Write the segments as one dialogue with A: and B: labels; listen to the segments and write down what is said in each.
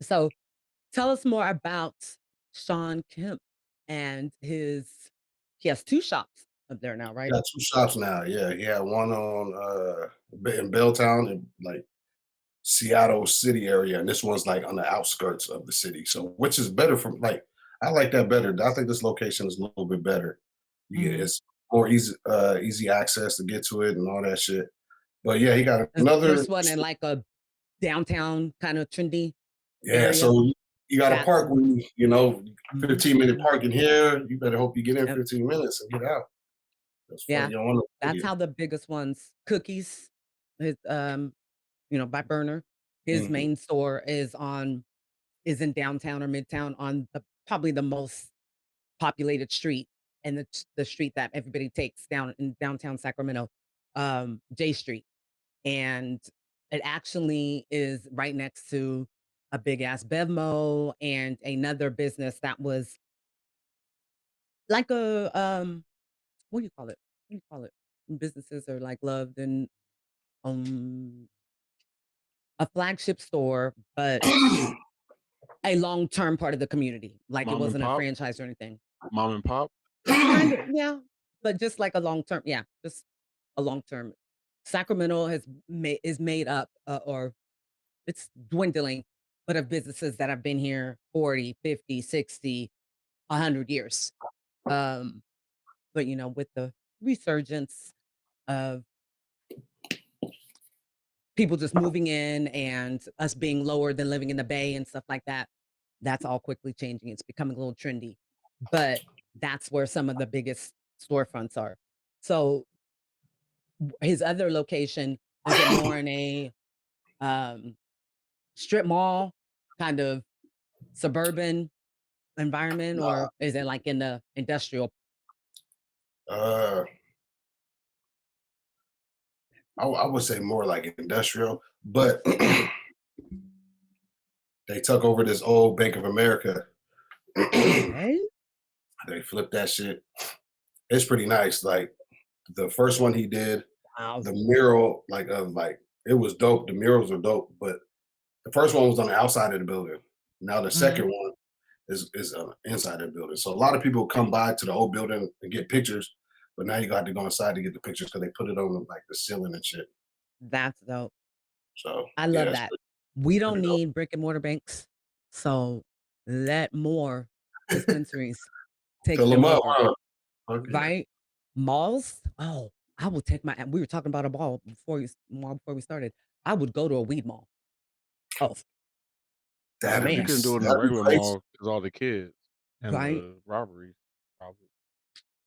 A: So tell us more about Shawn Kemp and he has 2 shops up there now, right?
B: Got 2 shops now, yeah, he had one on, in Belltown in, like, Seattle city area, and this one's, like, on the outskirts of the city, so which is better from like, I like that better. I think this location is a little bit better. Yeah,
A: Mhm.
B: it's more easy access to get to it and all that shit. But, yeah, he got
A: Is the
B: another.
A: first one in, like, a downtown kinda trendy
B: Yeah,
A: area?
B: so you gotta
A: That's
B: park when you 15-minute
A: mhm.
B: parking here, you better hope you get in
A: Yep.
B: 15 minutes and get out. That's funny,
A: Yeah.
B: you don't wanna
A: That's
B: idiot.
A: how the biggest ones Cookies, his, by Burner, his
B: Mhm.
A: main store is in downtown or midtown on probably the most populated street and the street that everybody takes down in downtown Sacramento, J Street. And it actually is right next to a big ass Bevmo and another business that was like what do you call it? What do you call it? Businesses are like loved and um a flagship store, but a long-term part of the community. Like it
C: Mom and
A: wasn't a
C: pop,
A: franchise or anything.
C: mom and pop.
A: Kind of, yeah, but just like a long term, yeah, just a long term. Sacramento is made up, or it's dwindling, but of businesses that have been here 40, 50, 60, 100 years. Um, but with the resurgence of people just moving in and us being lower than living in the Bay and stuff like that, that's all quickly changing. It's becoming a little trendy, but that's where some of the biggest storefronts are. So his other location, is it more in a, um, strip mall, kind of suburban environment,
B: Nah,
A: or is it, like, in the industrial?
B: uh, I would say more like industrial, but they took over this old Bank of America.
A: Okay.
B: They flipped that shit. It's pretty nice. Like the first one he did,
A: Wow.
B: the mural, like it was dope. The murals were dope, but the first one was on the outside of the building. Now the
A: Mhm.
B: second one is inside the building. So a lot of people come by to the old building and get pictures, but now you got to go inside to get the pictures because they put it on like the ceiling and shit.
A: That's dope.
B: So
A: I
B: yeah,
A: love
B: it's
A: that. We don't
B: pretty dope.
A: need brick and mortar banks, so let more dispensaries take
B: Fill them
A: them
B: up,
A: over,
B: huh? Fuck yeah.
A: right? Malls? Oh, I will take my we were talking about a mall before we started. I would go to a weed mall. Oh,
B: That'd
C: You
B: be
A: man,
C: couldn't do it in a
B: that'd be
C: regular
B: great.
C: mall because all the kids and
A: right?
C: the robberies, probably.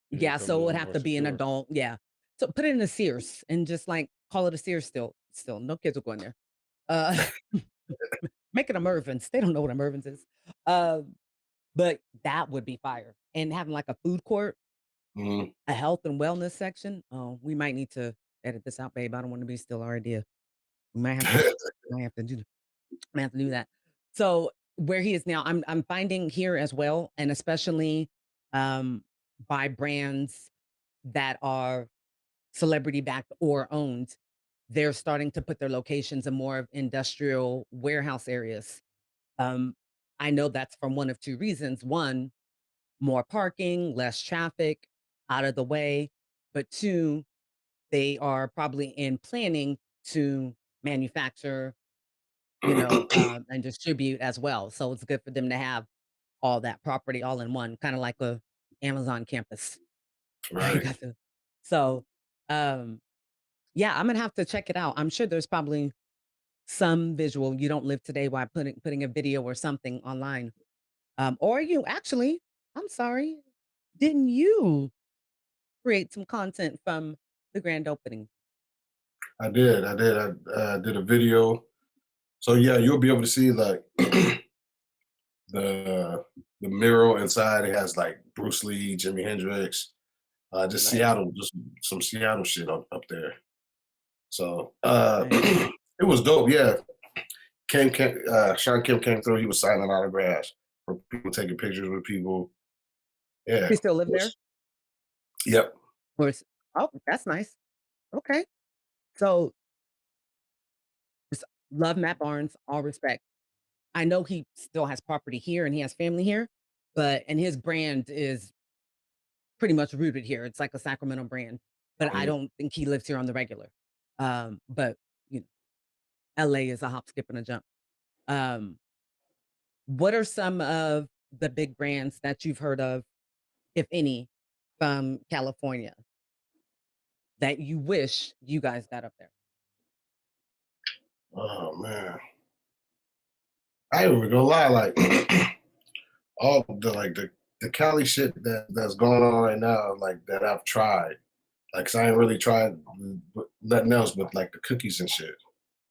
C: You need
A: Yeah,
C: something a
A: so it
C: little
A: would have
C: more
A: to be an
C: secure.
A: adult, yeah. So put it in a Sears and just, like, call it a Sears still, no kids will go in there. Uh, make it a Mervyn's, they don't know what a Mervyn's is. Um, but that would be fire, and having, like, a food court,
B: Mhm.
A: a health and wellness section, oh, we might need to edit this out, babe, I don't wanna be steal our idea. We might have to do might have to do that. So, where he is now, I'm finding here as well, and especially, um, by brands that are celebrity backed or owned, they're starting to put their locations in more of industrial warehouse areas. Um, I know that's from one of 2 reasons. One, more parking, less traffic, out of the way. But 2, they are probably in planning to manufacture, and distribute as well. So it's good for them to have all that property all in one, kind of like a Amazon campus. You
B: Right.
A: got to so um yeah, I'm gonna have to check it out. I'm sure there's probably some visual. You don't live today by putting a video or something online. Or you actually, I'm sorry, didn't you create some content from the grand opening?
B: I did. I did. I did a video. So yeah, you'll be able to see like the mural inside. It has like Bruce Lee, Jimi Hendrix, just
A: Nice,
B: Seattle, just some Seattle shit up there. So
A: nice.
B: it was dope. Yeah, Sean Kemp came through. He was signing autographs for people, taking pictures with people. Yeah.
A: You still live there?
B: Yep.
A: Or oh, that's nice. Okay. So love Matt Barnes, all respect. I know he still has property here and he has family here, but and his brand is pretty much rooted here. It's like a Sacramento brand, but I
B: Mm.
A: don't think he lives here on the regular. But you know, LA is a hop, skip, and a jump. Um, what are some of the big brands that you've heard of, if any, from California that you wish you guys got up there?
B: Oh man, I ain't even gonna lie. Like all the Cali shit that's going on right now, like that I've tried. Like, 'cause I ain't really tried nothing else but like the cookies and shit.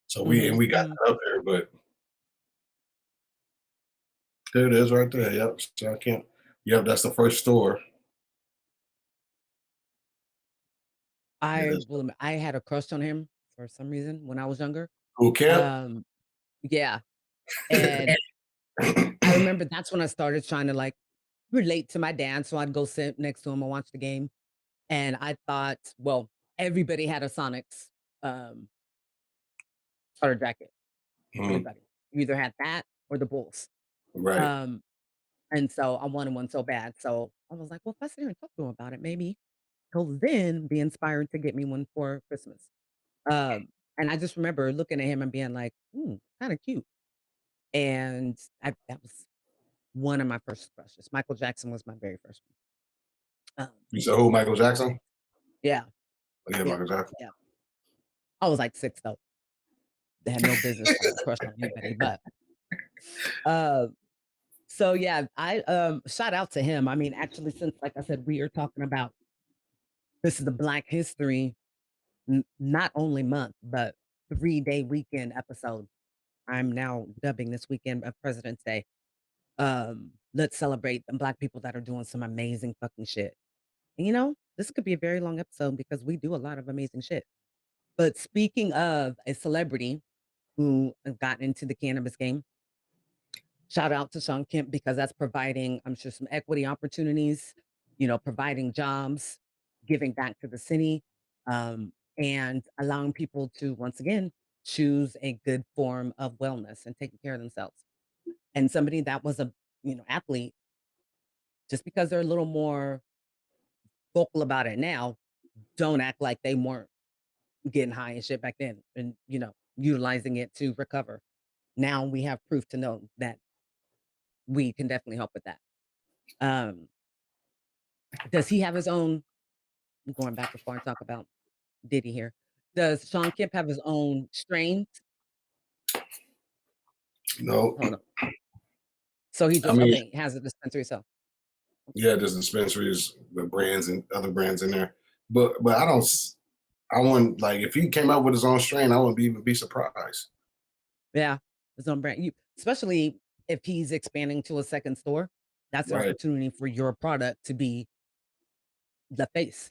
B: So
A: Mhm,
B: we got
A: mhm.
B: that up there, but there it is right there. Yep. So I can't. Yep, that's the first store. Yeah,
A: I
B: that's
A: will admit, I had a crush on him for some reason when I was younger.
B: Cool Camp.
A: Um, yeah, and I remember that's when I started trying to, like, relate to my dad, so I'd go sit next to him and watch the game, and I thought, well, everybody had a Sonics, um, starter jacket,
B: Mhm.
A: everybody. You either had that or the Bulls,
B: Right.
A: um, and so I wanted one so bad, so I was like, "Well, if I sit here and talk to him about it, maybe he'll then be inspired to get me one for Christmas." And I just remember looking at him and being like, kinda cute." And I that was one of my first crushes. Michael Jackson was my very first one.
B: You said who? Michael Jackson.
A: Yeah,
B: Oh, yeah,
A: yeah,
B: Michael Jackson.
A: yeah. I was like 6 though. They had no business having a crush on anybody, but, uh, so yeah, shout out to him. I mean, actually, since, like I said, we are talking about this is the Black History, not only month, but 3-day weekend episode. I'm now dubbing this weekend of President's Day. Let's celebrate the Black people that are doing some amazing fucking shit. And, this could be a very long episode because we do a lot of amazing shit. But speaking of a celebrity who have gotten into the cannabis game, shout out to Shawn Kemp because that's providing, I'm sure, some equity opportunities, providing jobs, giving back to the city, and allowing people to, once again, choose a good form of wellness and taking care of themselves. And somebody that was a, athlete, just because they're a little more vocal about it now, don't act like they weren't getting high and shit back then and, utilizing it to recover. Now we have proof to know that we can definitely help with that. Um, does he have his own I'm going back before I talk about Diddy here. Does Shawn Kemp have his own strains?
B: No,
A: Hold on. So he
B: I
A: just
B: mean,
A: okay, has a dispensary so
B: yeah, there's dispensaries, the brands and other brands in there, but I don't. I wouldn't like if he came out with his own strain. I wouldn't even be surprised.
A: yeah, his own brand. Especially if he's expanding to a second store, that's the
B: Right.
A: opportunity for your product to be the face.